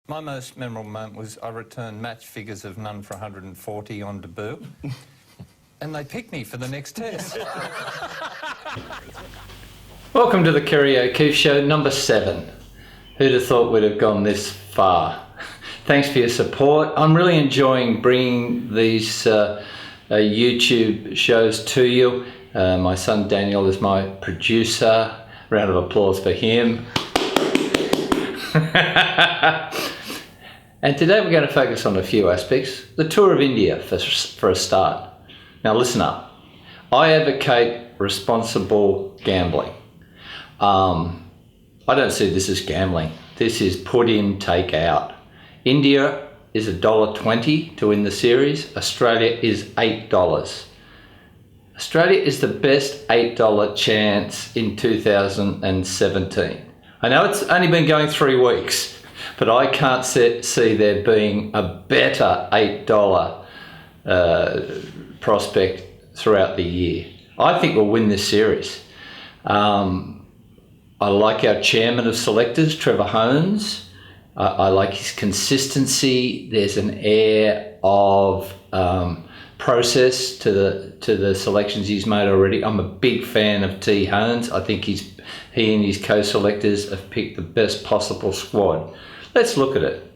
My most memorable moment was I returned match figures of none for 140 on debut, and they picked me for the next test. Welcome to the Kerry O'Keefe Show, number 7. Who'd have thought we'd have gone this far? Thanks for your support. I'm really enjoying bringing these YouTube shows to you. My son Daniel is my producer. Round of applause for him. And today we're going to focus on a few aspects. The tour of India for a start. Now listen up. I advocate responsible gambling. I don't see this as gambling. This is put in, take out. India is $1.20 to win the series. Australia is $8. Australia is the best $8 chance in 2017. I know it's only been going 3 weeks, but I can't see there being a better $8 prospect throughout the year. I think we'll win this series. I like our chairman of selectors, Trevor Hohns. I like his consistency. There's an air of process to the selections he's made already. I'm a big fan of T. Hohns. I think he and his co-selectors have picked the best possible squad. Let's look at it.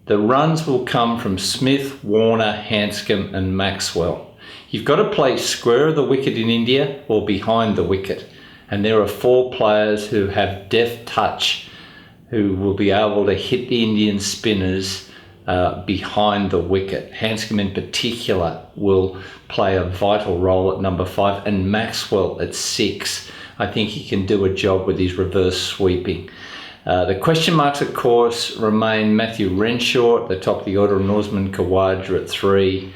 The runs will come from Smith, Warner, Hanscom and Maxwell. You've got to play square of the wicket in India or behind the wicket. And there are 4 players who have deft touch who will be able to hit the Indian spinners behind the wicket. Hanscom in particular will play a vital role at number 5 and Maxwell at 6. I think he can do a job with his reverse sweeping. The question marks, of course, remain Matthew Renshaw at the top of the order and Usman Khawaja at 3.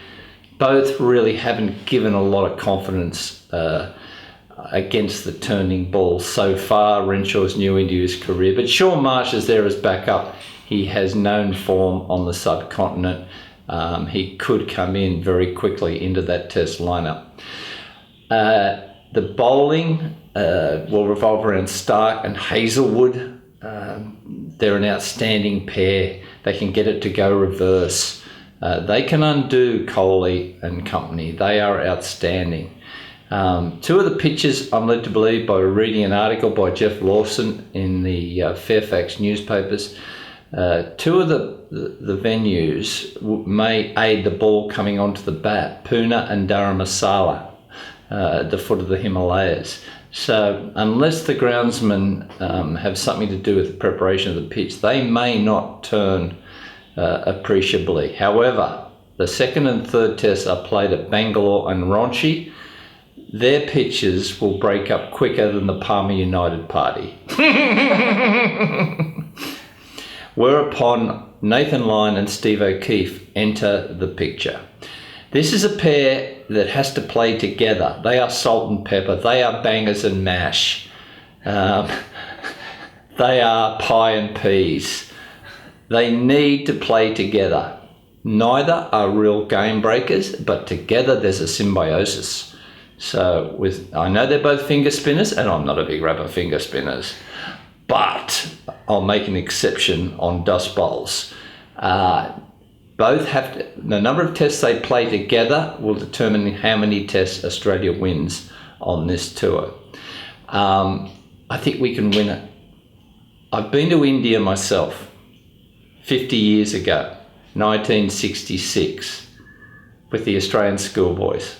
Both really haven't given a lot of confidence against the turning ball so far. Renshaw's new into his career, but Shaun Marsh is there as backup. He has known form on the subcontinent. He could come in very quickly into that test lineup. The bowling will revolve around Stark and Hazelwood. They're an outstanding pair. They can get it to go reverse. They can undo Kohli and company. They are outstanding. 2 of the pitches, I'm led to believe by reading an article by Jeff Lawson in the Fairfax newspapers, 2 of the venues may aid the ball coming onto the bat, Pune and Dharamsala, at the foot of the Himalayas. So unless the groundsmen have something to do with the preparation of the pitch, they may not turn appreciably. However, the 2nd and 3rd tests are played at Bangalore and Ranchi. Their pitches will break up quicker than the Palmer United party. Whereupon Nathan Lyon and Steve O'Keefe enter the picture. This is a pair that has to play together. They are salt and pepper. They are bangers and mash. They are pie and peas. They need to play together. Neither are real game breakers, but together there's a symbiosis. So I know they're both finger spinners, and I'm not a big rap of finger spinners, but I'll make an exception on dust bowls. Both have to, the number of tests they play together will determine how many tests Australia wins on this tour. I think we can win it. I've been to India myself 50 years ago, 1966, with the Australian schoolboys.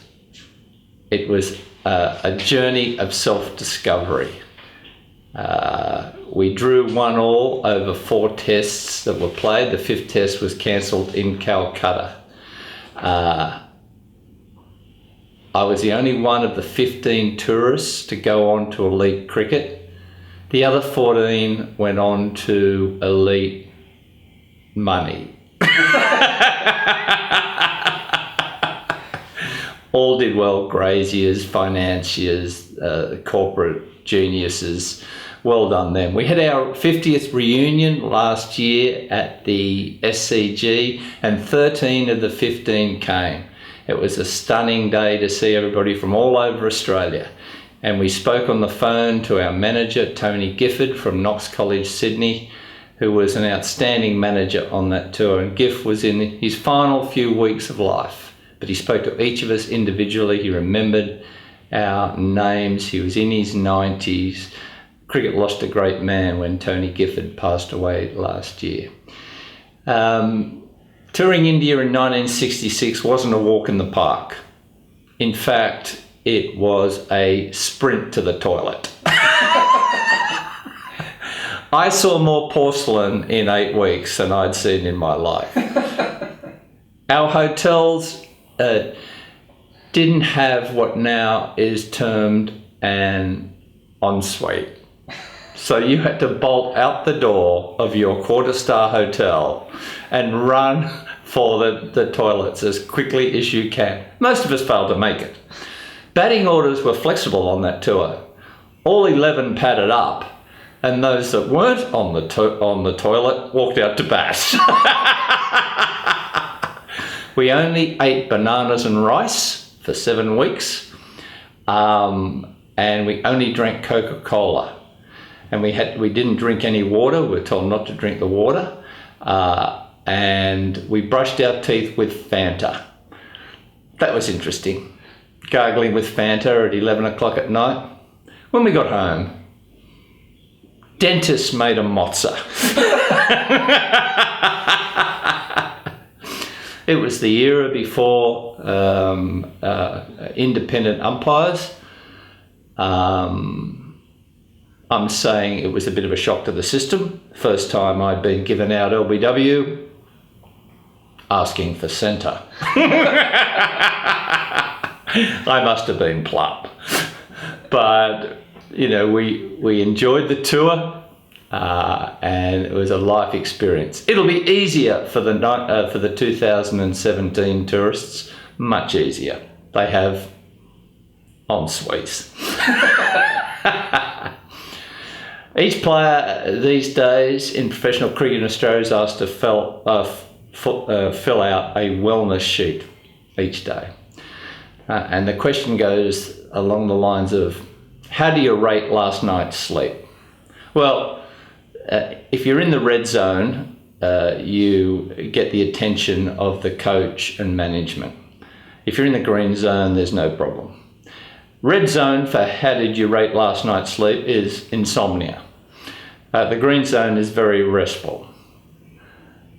It was a journey of self-discovery. We drew 1-1 over 4 tests that were played. The 5th test was cancelled in Calcutta. I was the only one of the 15 tourists to go on to elite cricket. The other 14 went on to elite money. All did well, graziers, financiers, corporate geniuses. Well done them. We had our 50th reunion last year at the SCG and 13 of the 15 came. It was a stunning day to see everybody from all over Australia. And we spoke on the phone to our manager, Tony Gifford from Knox College, Sydney. who was an outstanding manager on that tour. And Giff was in his final few weeks of life, but he spoke to each of us individually. He remembered our names. He was in his 90s. Cricket lost a great man when Tony Gifford passed away last year. Touring India in 1966 wasn't a walk in the park. In fact, it was a sprint to the toilet. I saw more porcelain in 8 weeks than I'd seen in my life. Our hotels didn't have what now is termed an ensuite. So you had to bolt out the door of your quarter-star hotel and run for the toilets as quickly as you can. Most of us failed to make it. Batting orders were flexible on that tour. All 11 padded up, and those that weren't on the toilet walked out to bat. We only ate bananas and rice for 7 weeks, and we only drank Coca-Cola. And we didn't drink any water. We were told not to drink the water. And we brushed our teeth with Fanta. That was interesting. Gargling with Fanta at 11 o'clock at night. When we got home, dentist made a mozza. It was the era before independent umpires. I'm saying it was a bit of a shock to the system. First time I'd been given out LBW, asking for centre. I must have been plump. But, you know, we enjoyed the tour, and it was a life experience. It'll be easier for the 2017 tourists, much easier. They have en-suites. Each player these days in professional cricket in Australia is asked to fill out a wellness sheet each day. And the question goes along the lines of, how do you rate last night's sleep? Well, if you're in the red zone, you get the attention of the coach and management. If you're in the green zone, there's no problem. Red zone for how did you rate last night's sleep is insomnia. The green zone is very restful.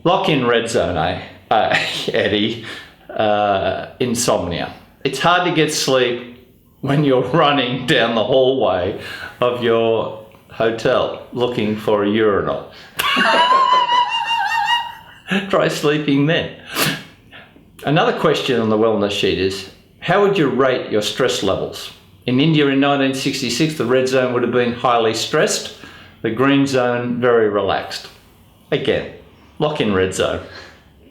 Lock in red zone, Eddie? Insomnia. It's hard to get sleep when you're running down the hallway of your hotel looking for a urinal. Try sleeping then. Another question on the wellness sheet is, how would you rate your stress levels? In India in 1966, the red zone would have been highly stressed, the green zone very relaxed. Again, lock in red zone,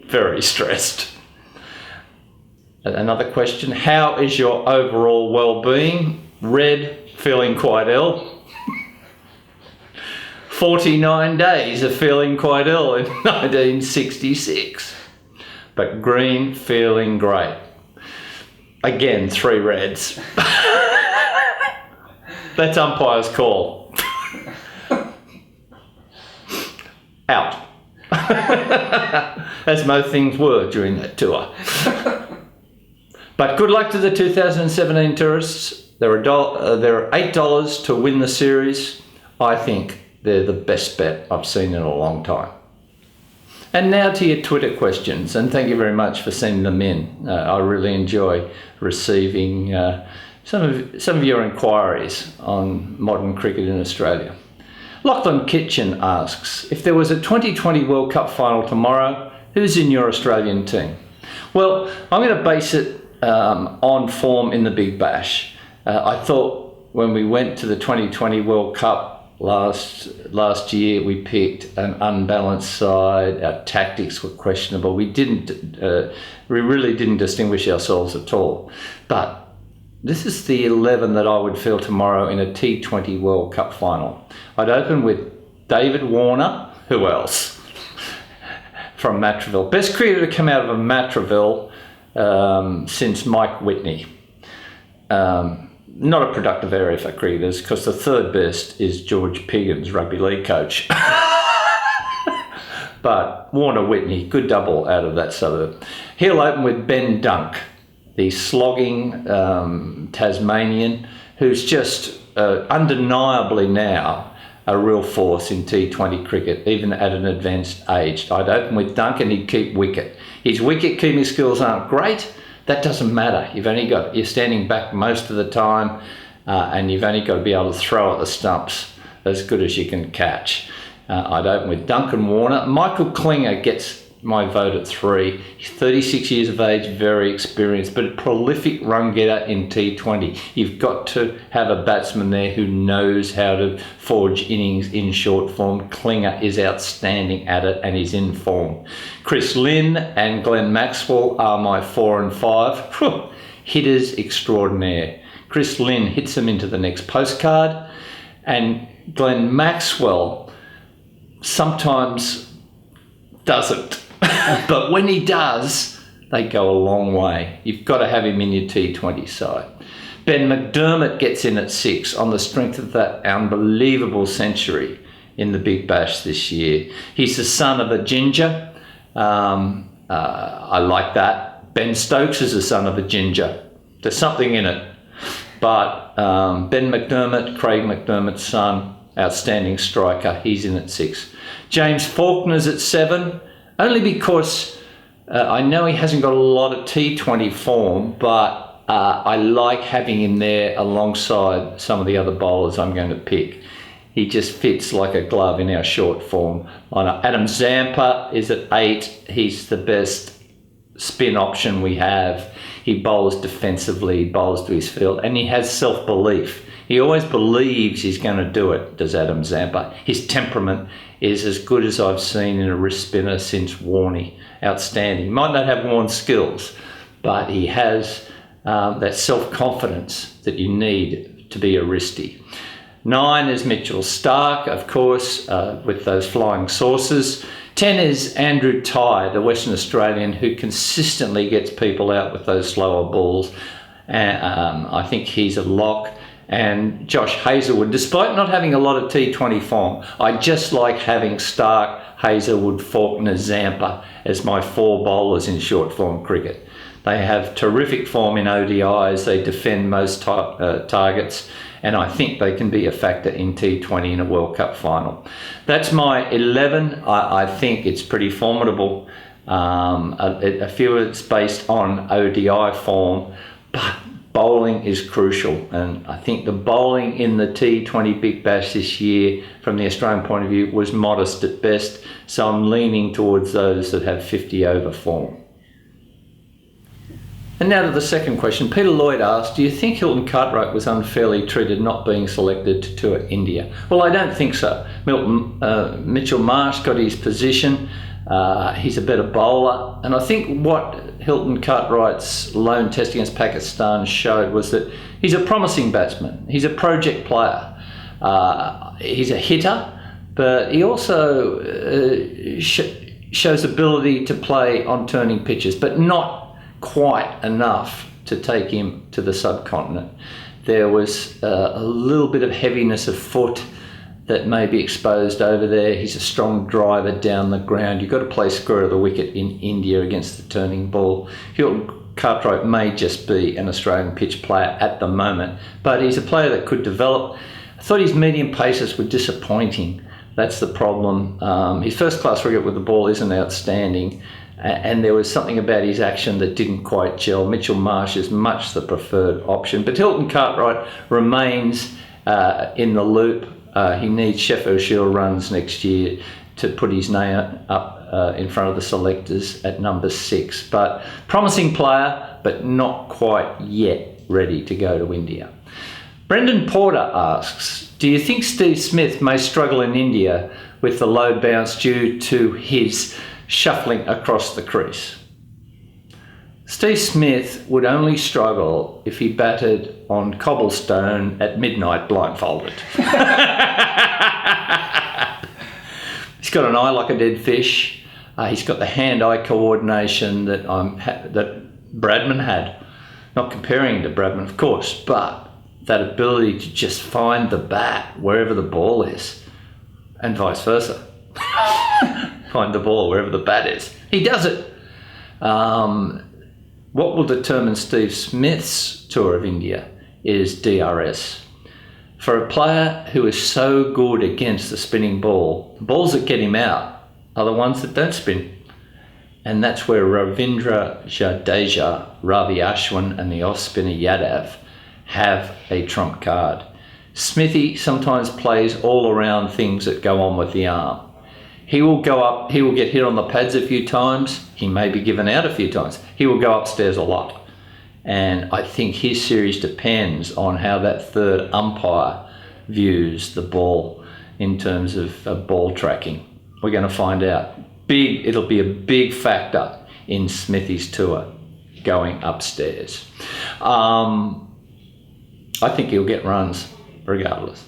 very stressed. Another question, how is your overall well-being? Red, feeling quite ill. 49 days of feeling quite ill in 1966. But green, feeling great. Again, 3 reds. That's umpire's call. Out. As most things were during that tour. But good luck to the 2017 tourists. There are $8 to win the series. I think they're the best bet I've seen in a long time. And now to your Twitter questions, and thank you very much for sending them in. I really enjoy receiving some of your inquiries on modern cricket in Australia. Lachlan Kitchen asks, if there was a 2020 World Cup final tomorrow, who's in your Australian team? Well, I'm going to base it on form in the Big Bash. I thought when we went to the 2020 World Cup last year, we picked an unbalanced side. Our tactics were questionable. We really didn't distinguish ourselves at all. But this is the 11 that I would field tomorrow in a T20 World Cup final. I'd open with David Warner. Who else? From Matraville. Best cricketer to come out of Matraville since Mike Whitney. Not a productive area for cricketers because the third best is George Piggins, rugby league coach. But Warner-Whitney, good double out of that suburb. He'll open with Ben Dunk, the slogging Tasmanian, who's just undeniably now a real force in T20 cricket, even at an advanced age. I'd open with Dunk and he'd keep wicket. His wicket-keeping skills aren't great. That doesn't matter. You're standing back most of the time, and you've only got to be able to throw at the stumps as good as you can catch. I'd open with Duncan Warner. Michael Klinger gets my vote at 3. He's 36 years of age, very experienced, but a prolific run getter in T20. You've got to have a batsman there who knows how to forge innings in short form. Klinger is outstanding at it and he's in form. Chris Lynn and Glenn Maxwell are my 4 and 5. Hitters extraordinaire. Chris Lynn hits them into the next postcard, and Glenn Maxwell sometimes doesn't. But when he does, they go a long way. You've got to have him in your T20 side. Ben McDermott gets in at 6 on the strength of that unbelievable century in the Big Bash this year. He's the son of a ginger. I like that. Ben Stokes is the son of a ginger. There's something in it. But Ben McDermott, Craig McDermott's son, outstanding striker, he's in at 6. James Faulkner's at 7. Only because I know he hasn't got a lot of T20 form, but I like having him there alongside some of the other bowlers I'm going to pick. He just fits like a glove in our short form lineup. Adam Zampa is at 8. He's the best spin option we have. He bowls defensively, he bowls to his field, and he has self-belief. He always believes he's going to do it, does Adam Zampa. His temperament is as good as I've seen in a wrist spinner since Warney. Outstanding. He might not have Warn's skills, but he has that self-confidence that you need to be a wristy. 9 is Mitchell Starc, of course, with those flying saucers. 10 is Andrew Tye, the Western Australian, who consistently gets people out with those slower balls. I think he's a lock. And Josh Hazlewood, despite not having a lot of T20 form, I just like having Starc, Hazlewood, Faulkner, Zampa as my 4 bowlers in short form cricket. They have terrific form in ODIs, they defend most targets, and I think they can be a factor in T20 in a World Cup final. That's my 11. I think it's pretty formidable. A few of it's based on ODI form, but bowling is crucial, and I think the bowling in the T20 Big Bash this year from the Australian point of view was modest at best, so I'm leaning towards those that have 50 over form. And now to the second question. Peter Lloyd asked, do you think Hilton Cartwright was unfairly treated not being selected to tour India? Well, I don't think so. Mitchell Marsh got his position. He's a better bowler, and I think what Hilton Cartwright's lone test against Pakistan showed was that he's a promising batsman. He's a project player. He's a hitter, but he also shows ability to play on turning pitches, but not quite enough to take him to the subcontinent. There was a little bit of heaviness of foot that may be exposed over there. He's a strong driver down the ground. You've got to play square of the wicket in India against the turning ball. Hilton Cartwright may just be an Australian pitch player at the moment, but he's a player that could develop. I thought his medium paces were disappointing. That's the problem. His first class wicket with the ball isn't outstanding, and there was something about his action that didn't quite gel. Mitchell Marsh is much the preferred option, but Hilton Cartwright remains in the loop. He needs Sheffield Shield runs next year to put his name up in front of the selectors at number 6. But promising player, but not quite yet ready to go to India. Brendan Porter asks, do you think Steve Smith may struggle in India with the low bounce due to his shuffling across the crease? Steve Smith would only struggle if he batted on cobblestone at midnight blindfolded. He's got an eye like a dead fish. He's got the hand-eye coordination that Bradman had. Not comparing to Bradman, of course, but that ability to just find the bat wherever the ball is, and vice versa. find the ball wherever the bat is. He does it. What will determine Steve Smith's tour of India is DRS. For a player who is so good against the spinning ball, the balls that get him out are the ones that don't spin. And that's where Ravindra Jadeja, Ravi Ashwin and the off-spinner Yadav have a trump card. Smithy sometimes plays all around things that go on with the arm. He will go up, he will get hit on the pads a few times, he may be given out a few times. He will go upstairs a lot. And I think his series depends on how that third umpire views the ball in terms of ball tracking. We're going to find out. It'll be a big factor in Smithy's tour going upstairs. I think he'll get runs regardless.